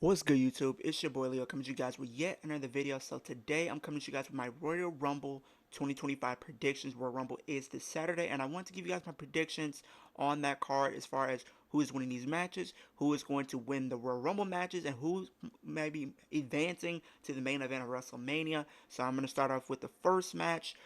What's good, YouTube? It's your boy Leo coming to you guys with yet another video. So today I'm coming to you guys with my Royal Rumble 2025 predictions. Royal Rumble is this Saturday, and I want to give you guys my predictions on that card as far as who is winning these matches, who is going to win the Royal Rumble matches, and who's maybe advancing to the main event of WrestleMania. So I'm going to start off with the first match.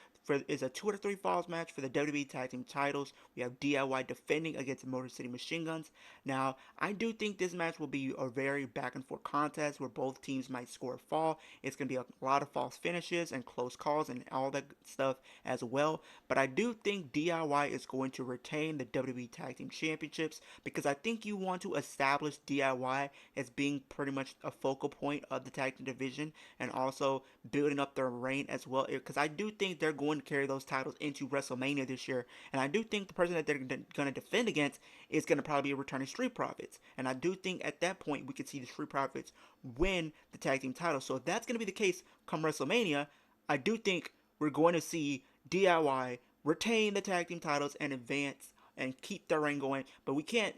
Is a 2 out of 3 falls match for the WWE Tag Team titles. We have DIY defending against Motor City Machine Guns. Now, I do think this match will be a very back and forth contest where both teams might score a fall. It's going to be a lot of false finishes and close calls and all that stuff as well. But I do think DIY is going to retain the WWE Tag Team Championships because I think you want to establish DIY as being pretty much a focal point of the tag team division and also building up their reign as well. Because I do think they're going to carry those titles into WrestleMania this year. And I do think the person that they're going to defend against is going to probably be a returning Street Profits. And I do think at that point we could see the Street Profits win the tag team title. So if that's going to be the case come WrestleMania, I do think we're going to see DIY retain the tag team titles and advance and keep their reign going. But we can't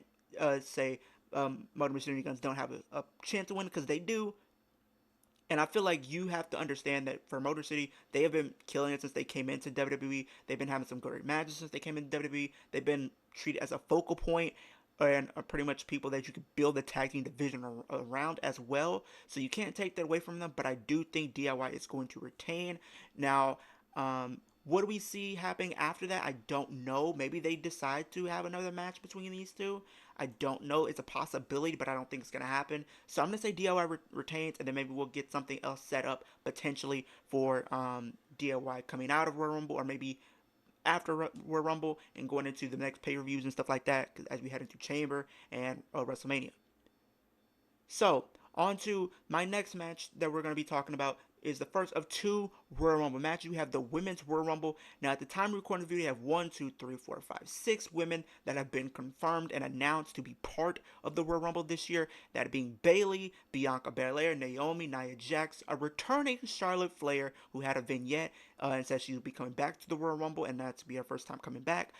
say Motor Machine Guns don't have a chance to win because they do. And I feel like you have to understand that for Motor City, they have been killing it since they came into WWE. They've been having some great matches since they came into WWE. They've been treated as a focal point and are pretty much people that you could build the tag team division around as well. So you can't take that away from them. But I do think DIY is going to retain. Now, what do we see happening after that? I don't know. Maybe they decide to have another match between these two. I don't know. It's a possibility, but I don't think it's going to happen. So I'm going to say DIY retains, and then maybe we'll get something else set up potentially for DIY coming out of Royal Rumble, or maybe after Royal Rumble and going into the next pay-per-views and stuff like that as we head into Chamber and WrestleMania. So, on to my next match that we're going to be talking about is the first of two Royal Rumble matches. We have the Women's Royal Rumble. Now, at the time of recording the video, we have 1, 2, 3, 4, 5, 6 women that have been confirmed and announced to be part of the Royal Rumble this year. That being Bayley, Bianca Belair, Naomi, Nia Jax, a returning Charlotte Flair who had a vignette and said she'll be coming back to the Royal Rumble, and that's be her first time coming back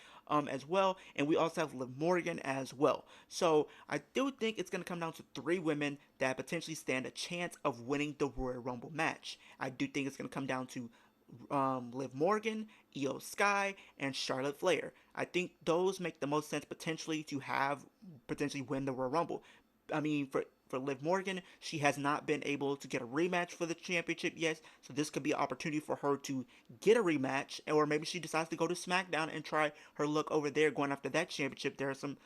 as well. And we also have Liv Morgan as well. So I do think it's going to come down to 3 women that potentially stand a chance of winning the Royal Rumble match. I do think it's going to come down to Liv Morgan, Io Sky, and Charlotte Flair. I think those make the most sense potentially to have potentially win the Royal Rumble. I mean, for Liv Morgan, she has not been able to get a rematch for the championship yet, so this could be an opportunity for her to get a rematch, or maybe she decides to go to SmackDown and try her luck over there going after that championship. There are some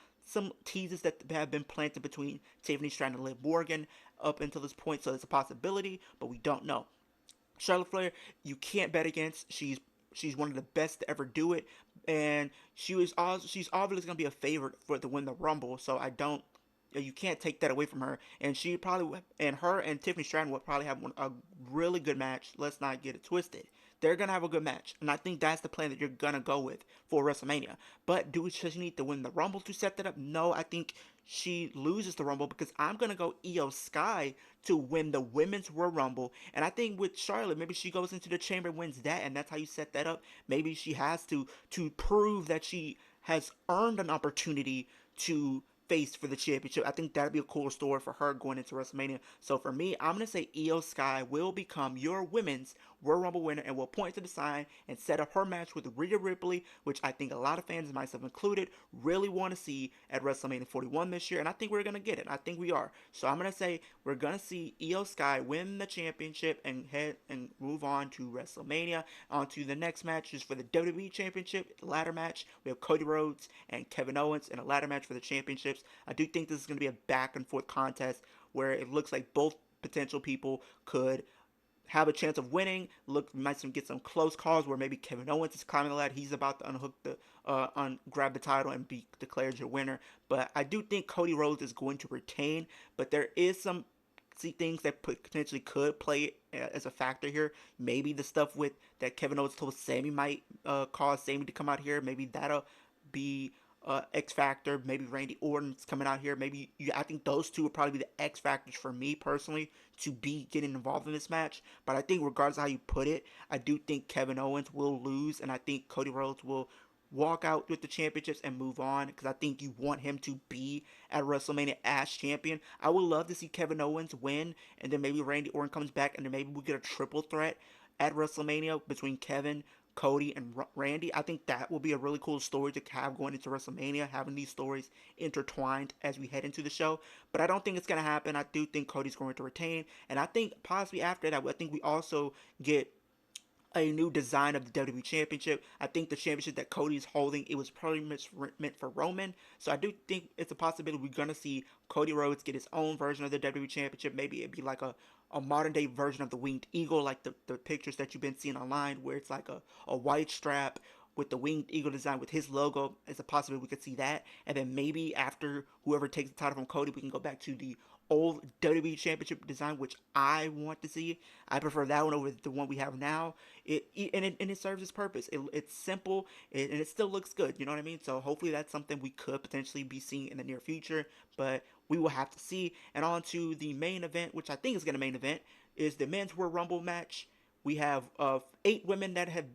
teases that have been planted between Tiffany Stratton and Liv Morgan up until this point, so it's a possibility, but we don't know. Charlotte Flair, you can't bet against. She's one of the best to ever do it, and she's obviously gonna be a favorite for to win the Rumble. So I don't. You can't take that away from her, and she probably and her and Tiffany Stratton will probably have a really good match. Let's not get it twisted. They're gonna have a good match, and I think that's the plan that you're gonna go with for WrestleMania. But do she need to win the Rumble to set that up? No, I think she loses the Rumble because I'm gonna go Io Sky to win the Women's Royal Rumble, and I think with Charlotte, maybe she goes into the Chamber and wins that, and that's how you set that up. Maybe she has to prove that she has earned an opportunity to face for the championship. I think that'd be a cool story for her going into WrestleMania. So for me, I'm gonna say Io Sky will become your women's Royal Rumble winner and will point to the sign and set up her match with Rhea Ripley, which I think a lot of fans, myself included, really want to see at WrestleMania 41 this year. And I think we're gonna get it. I think we are. So I'm gonna say we're gonna see Io Sky win the championship and head and move on to WrestleMania. On to the next match is for the WWE Championship ladder match. We have Cody Rhodes and Kevin Owens in a ladder match for the championships. I do think this is going to be a back and forth contest where it looks like both potential people could have a chance of winning. Look, we might get some close calls where maybe Kevin Owens is climbing the ladder. He's about to unhook grab the title and be declared your winner. But I do think Cody Rhodes is going to retain. But there is some things that potentially could play as a factor here. Maybe the stuff with that Kevin Owens told Sami might cause Sami to come out here. Maybe that'll be X Factor. Maybe Randy Orton's coming out here. I think those two would probably be the X factors for me personally to be getting involved in this match. But I think regardless of how you put it, I do think Kevin Owens will lose, and I think Cody Rhodes will walk out with the championships and move on, because I think you want him to be at WrestleMania as champion. I would love to see Kevin Owens win, and then maybe Randy Orton comes back, and then maybe we get a triple threat at WrestleMania between Kevin, Cody, and Randy. I think that will be a really cool story to have going into WrestleMania, having these stories intertwined as we head into the show. But I don't think it's going to happen. I do think Cody's going to retain, and I think possibly after that, I think we also get a new design of the WWE Championship. I think the championship that Cody's holding, it was probably meant for Roman. So I do think it's a possibility we're gonna see Cody Rhodes get his own version of the WWE Championship. Maybe it'd be like a modern day version of the Winged Eagle, like the pictures that you've been seeing online, where it's like a white strap with the Winged Eagle design with his logo. It's a possibility we could see that. And then maybe after whoever takes the title from Cody, we can go back to the old WWE Championship design, which I want to see. I prefer that one over the one we have now. And it serves its purpose. It's simple, and it still looks good. You know what I mean? So hopefully that's something we could potentially be seeing in the near future. But we will have to see. And on to the main event, which I think is going to main event, is the Men's Royal Rumble match. We have 8 men that have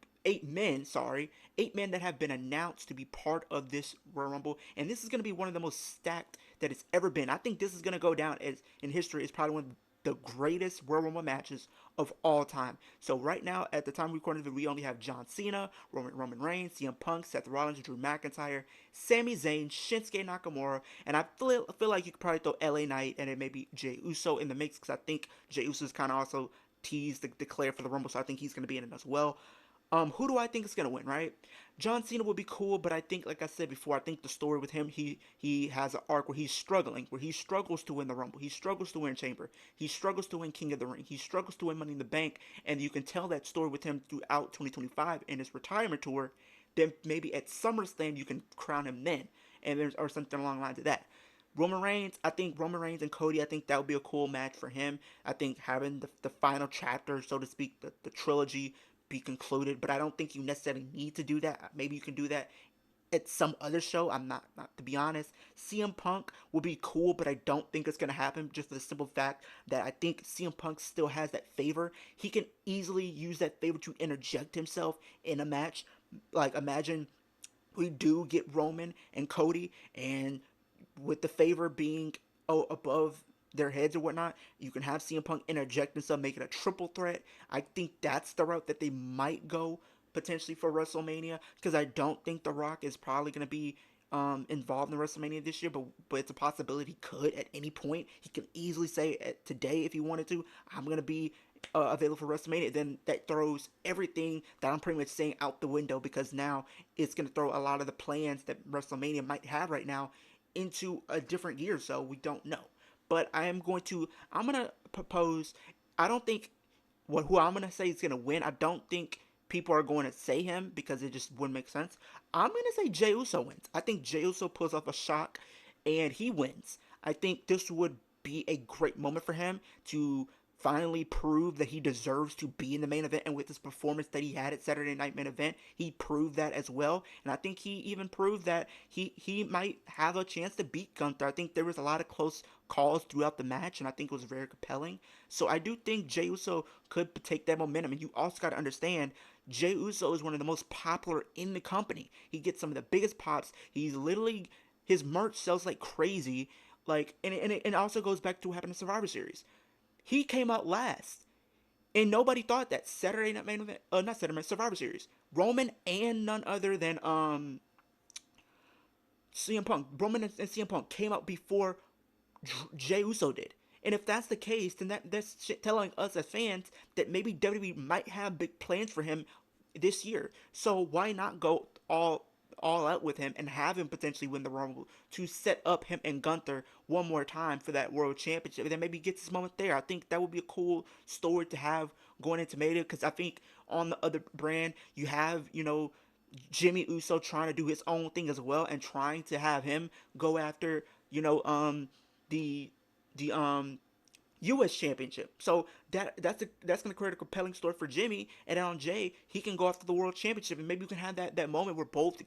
been announced to be part of this Royal Rumble, and this is going to be one of the most stacked that it's ever been. I think this is going to go down as in history as probably one of the greatest Royal Rumble matches of all time. So right now, at the time we recording the video, we only have John Cena, Roman Reigns, CM Punk, Seth Rollins, Drew McIntyre, Sami Zayn, Shinsuke Nakamura, and I feel like you could probably throw LA Knight and then maybe Jey Uso in the mix, because I think Jey Uso is kind of also teased to declare for the Rumble, so I think he's going to be in it as well. Who do I think is gonna win? Right, John Cena would be cool, but I think, like I said before, I think the story with him, he has an arc where he's struggling, where he struggles to win the Rumble, he struggles to win Chamber, he struggles to win King of the Ring, he struggles to win Money in the Bank, and you can tell that story with him throughout 2025 in his retirement tour. Then maybe at SummerSlam you can crown him then, and there's or something along the lines of that. Roman Reigns, I think Roman Reigns and Cody, I think that would be a cool match for him. I think having the final chapter, so to speak, the trilogy be concluded, but I don't think you necessarily need to do that. Maybe you can do that at some other show. I'm not to be honest. CM Punk would be cool, but I don't think it's gonna happen, just for the simple fact that I think CM Punk still has that favor. He can easily use that favor to interject himself in a match. Like, imagine we do get Roman and Cody, and with the favor being above their heads or whatnot, you can have CM Punk interject himself, make it a triple threat. I think that's the route that they might go potentially for WrestleMania, because I don't think The Rock is probably going to be involved in WrestleMania this year, but it's a possibility he could at any point. He can easily say today, if he wanted to, I'm going to be available for WrestleMania. Then that throws everything that I'm pretty much saying out the window, because now it's going to throw a lot of the plans that WrestleMania might have right now into a different gear. So we don't know. But I'm going to propose, I don't think who I'm going to say is going to win. I don't think people are going to say him, because it just wouldn't make sense. I'm going to say Jey Uso wins. I think Jey Uso pulls off a shock and he wins. I think this would be a great moment for him to finally prove that he deserves to be in the main event. And with his performance that he had at Saturday Night Main Event, he proved that as well. And I think he even proved that he might have a chance to beat Gunther. I think there was a lot of close calls throughout the match, and I think it was very compelling. So I do think Jey Uso could take that momentum. And you also got to understand, Jey Uso is one of the most popular in the company. He gets some of the biggest pops. He's literally, his merch sells like crazy. Like, and it also goes back to what happened in Survivor Series. He came out last, and nobody thought that Saturday Night Main Event, not Saturday Night, Survivor Series. Roman and none other than CM Punk. Roman and CM Punk came out before Jey Uso did. And if that's the case, then that's telling us as fans that maybe WWE might have big plans for him this year. So why not go all out with him and have him potentially win the Rumble to set up him and Gunther one more time for that World Championship? And then maybe gets his moment there. I think that would be a cool story to have going into Mania, because I think on the other brand you have, Jimmy Uso trying to do his own thing as well, and trying to have him go after, the U.S. Championship. So that's gonna create a compelling story for Jimmy, and then on Jay, he can go after the World Championship, and maybe you can have that moment where both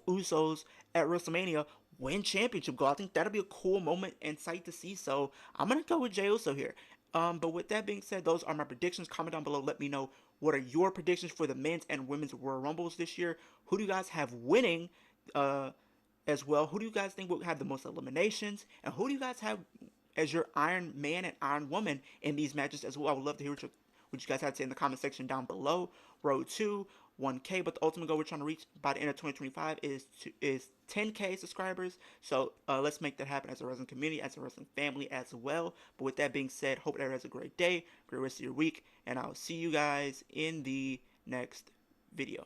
Usos at WrestleMania win championship gold. I think that'll be a cool moment and sight to see. So I'm gonna go with Jey Uso here. But with that being said, those are my predictions. Comment down below. Let me know What are your predictions for the men's and women's Royal Rumbles this year? Who do you guys have winning as well? Who do you guys think will have the most eliminations? And who do you guys have as your Iron Man and Iron Woman in these matches as well? I would love to hear what you guys have to say in the comment section down below. Road to 1K, but the ultimate goal we're trying to reach by the end of 2025 is 10K subscribers. So let's make that happen as a wrestling community, as a wrestling family as well. But with that being said, hope everyone has a great day, great rest of your week, and I'll see you guys in the next video.